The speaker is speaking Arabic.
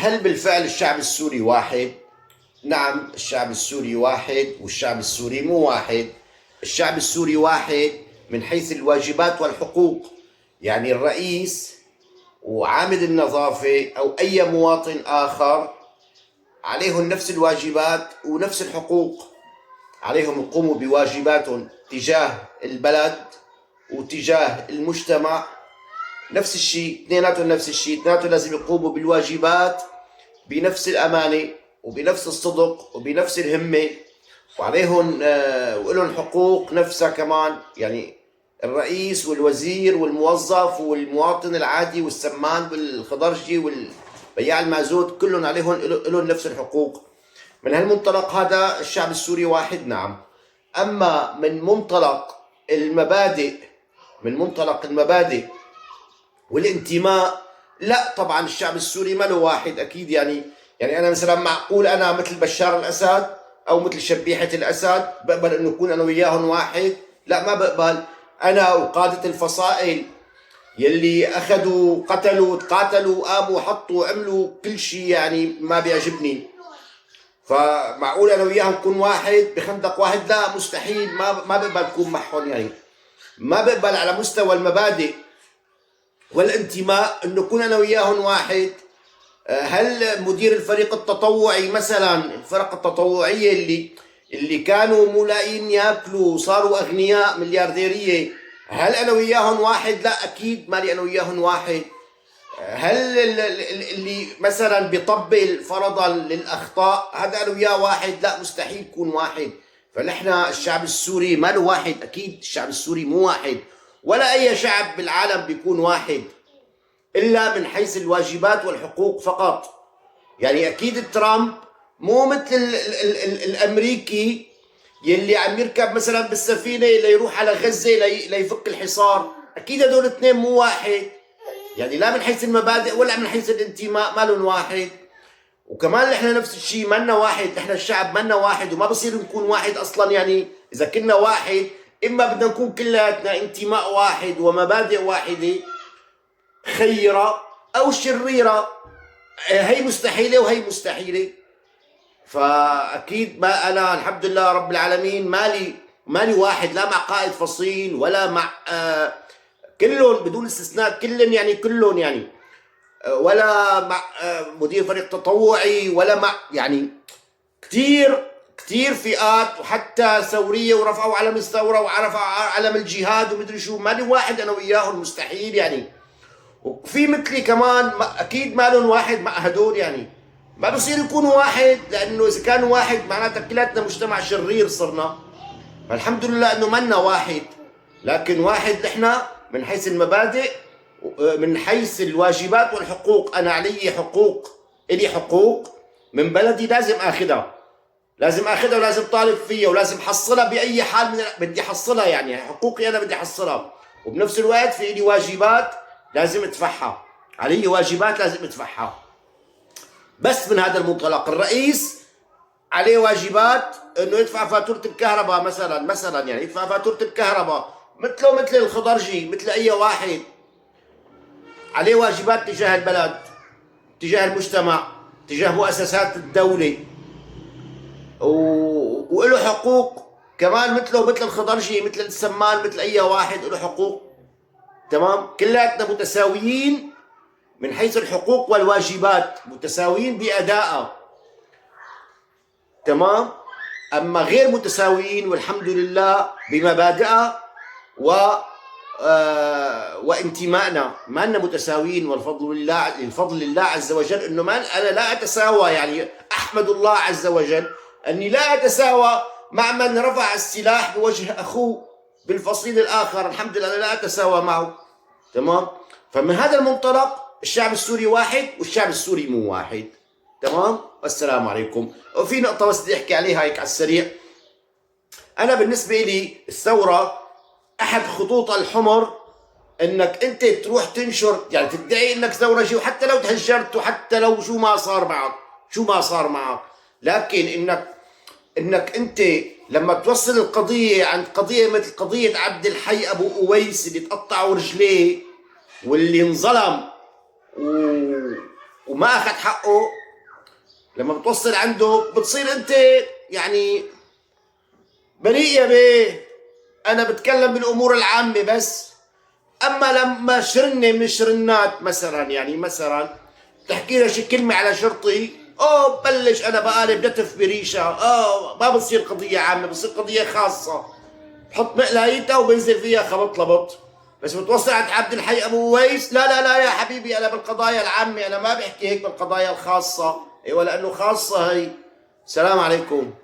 هل بالفعل الشعب السوري واحد؟ نعم، الشعب السوري واحد، والشعب السوري مو واحد. الشعب السوري واحد من حيث الواجبات والحقوق، يعني الرئيس وعامل النظافة أو أي مواطن آخر عليهم نفس الواجبات ونفس الحقوق. عليهم يقوموا بواجباتهم تجاه البلد وتجاه المجتمع، نفس الشيء، اثنيناتهم نفس الشيء، اثنيناتهم لازم يقوموا بالواجبات بنفس الأمانة وبنفس الصدق وبنفس الهمة، وعليهم ولهم حقوق نفسها كمان. يعني الرئيس والوزير والموظف والمواطن العادي والسمان والخضرجي والبياع المازوت كلهم عليهم لهم نفس الحقوق. من هالمنطلق هذا الشعب السوري واحد، نعم. أما من منطلق المبادئ والانتماء، لا طبعا الشعب السوري ما له واحد اكيد. يعني انا مثلا معقول انا مثل بشار الاسد او مثل شبيحه الاسد بقبل انه يكون انا وياهم واحد؟ لا، ما بقبل. انا وقاده الفصائل يلي اخذوا قتلوا تقاتلوا قاموا حطوا عملوا كل شيء، يعني ما بيعجبني. فمعقول انا وياهم نكون واحد بخندق واحد؟ لا، مستحيل. ما بقبل اكون معهم. يعني ما بقبل على مستوى المبادئ والانتماء انه كون انا وياهم واحد. هل مدير الفريق التطوعي مثلا، الفرق التطوعيه اللي كانوا مو لاقيين ياكلوا وصاروا اغنياء مليارديريه، هل انا وياهم واحد؟ لا، اكيد مالي انا وياهم واحد. هل اللي مثلا بيطبل فرضا للاخطاء هذا انا وياه واحد؟ لا، مستحيل يكون واحد. فنحن الشعب السوري ما له واحد، اكيد الشعب السوري مو واحد، ولا اي شعب بالعالم بيكون واحد الا من حيث الواجبات والحقوق فقط. يعني اكيد ترامب مو مثل الامريكي يلي عم يركب مثلا بالسفينه ليروح على غزه ليفك الحصار. اكيد هدول الاثنين مو واحد، يعني لا من حيث المبادئ ولا من حيث الانتماء ما لهم واحد. وكمان نحن نفس الشيء منا واحد، نحن الشعب منا واحد وما بصير نكون واحد اصلا. يعني اذا كنا واحد اما بدنا نكون كلياتنا انتماء واحد ومبادئ واحده خيره او شريره، هي مستحيله وهي مستحيله. فاكيد ما انا الحمد لله رب العالمين مالي واحد، لا مع قائد فصيل ولا مع كلهم بدون استثناء، كلهم يعني ولا مع مدير فريق تطوعي ولا مع يعني كثير فئات وحتى ثوريه ورفعوا علم الثوره ورفعوا علم الجهاد ومدري شو. مالي واحد انا وياهم، مستحيل. يعني وفي مثلي كمان اكيد ما لهم واحد مع هدول. يعني ما بصير يكونوا واحد، لانه اذا كانوا واحد معناتها كلاتنا مجتمع شرير صرنا. فالحمد لله انه منا واحد، لكن واحد نحن من حيث المبادئ، من حيث الواجبات والحقوق. انا علي حقوق، الي حقوق من بلدي لازم اخذها ولازم طالب فيها ولازم حصلها باي حال بدي احصلها. يعني حقوقي انا بدي احصلها، وبنفس الوقت في لي واجبات لازم ادفعها، علي واجبات لازم ادفعها. بس من هذا المنطلق الرئيس عليه واجبات انه يدفع فاتوره الكهرباء مثلا يعني يدفع فاتوره الكهرباء مثله مثل الخضرجي، مثل اي واحد. عليه واجبات تجاه البلد، تجاه المجتمع، تجاه مؤسسات الدوله، وله حقوق كمان مثله مثل الخضرجي، مثل السمان، مثل اي واحد له حقوق. تمام، كلاتنا متساويين من حيث الحقوق والواجبات، متساويين بأدائها. تمام. اما غير متساويين والحمد لله بمبادئها وانتمائنا، ما أننا متساويين. والفضل لله عز وجل انه انا لا اتساوى. يعني احمد الله عز وجل اني لا اتساوى مع من رفع السلاح بوجه اخوه بالفصيل الاخر. الحمد لله انا لا اتساوى معه. تمام. فمن هذا المنطلق الشعب السوري واحد والشعب السوري مو واحد. تمام. والسلام عليكم. وفي نقطة بس بدي احكي عليها هيك على السريع. انا بالنسبة لي الثورة احد خطوطها الحمر انك انت تروح تنشر، يعني تدعي انك ثورجي، وحتى لو تهجرت وحتى لو شو ما صار معك، لكن انك انت لما توصل القضية عند قضية مثل قضية عبد الحي ابو اويس اللي تقطعوا رجليه واللي انظلم وما اخذ حقه، لما بتوصل عنده بتصير انت يعني بريء يا بيه. انا بتكلم بالامور العامه بس. اما لما شرنه من شرنات مثلا، يعني مثلا تحكي له شي كلمه على شرطي، بلش انا بقالب نتف بريشه، ما بتصير قضيه عامه، بتصير قضيه خاصه، بحط مقلايتها وبنزل فيها خبط لبط. بس بتوصل عند عبد الحي ابو ويس، لا لا لا يا حبيبي، انا بالقضايا العامه، انا ما بحكي هيك بالقضايا الخاصه. ايوه لانه خاصه هي. السلام عليكم.